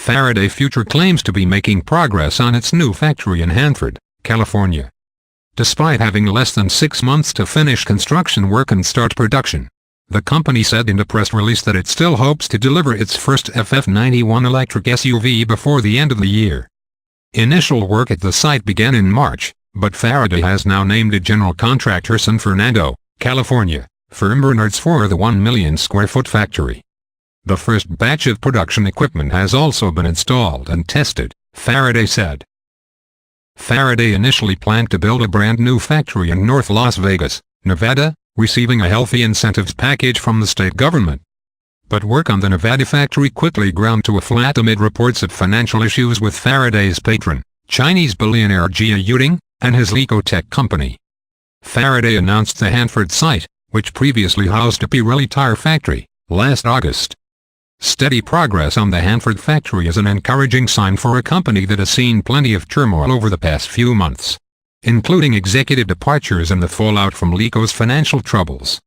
Faraday Future claims to be making progress on its new factory in Hanford, California. Despite having less than 6 months to finish construction work and start production, the company said in a press release that it still hopes to deliver its first FF91 electric SUV before the end of the year. Initial work at the site began in March, but Faraday has now named a general contractor San Fernando, California, for Bernards for the 1 million square foot factory. The first batch of production equipment has also been installed and tested, Faraday said. Faraday initially planned to build a brand new factory in North Las Vegas, Nevada, receiving a healthy incentives package from the state government. But work on the Nevada factory quickly ground to a flat amid reports of financial issues with Faraday's patron, Chinese billionaire Jia Yuting, and his eco-tech company. Faraday announced the Hanford site, which previously housed a Pirelli tire factory, last August. Steady progress on the Hanford factory is an encouraging sign for a company that has seen plenty of turmoil over the past few months, including executive departures and the fallout from LECO's financial troubles.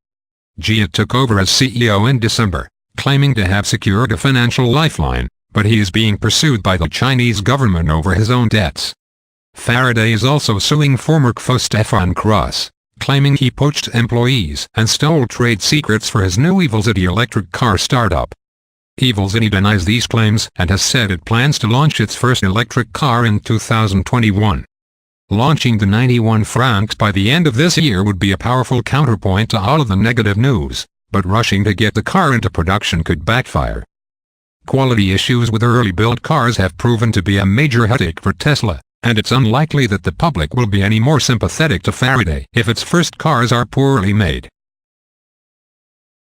Jia took over as CEO in December, claiming to have secured a financial lifeline, but he is being pursued by the Chinese government over his own debts. Faraday is also suing former CFO Stefan Cross, claiming he poached employees and stole trade secrets for his new Evolzity electric car startup. Evolzity denies these claims and has said it plans to launch its first electric car in 2021. Launching the 91 Francs by the end of this year would be a powerful counterpoint to all of the negative news, but rushing to get the car into production could backfire. Quality issues with early built cars have proven to be a major headache for Tesla, and it's unlikely that the public will be any more sympathetic to Faraday if its first cars are poorly made.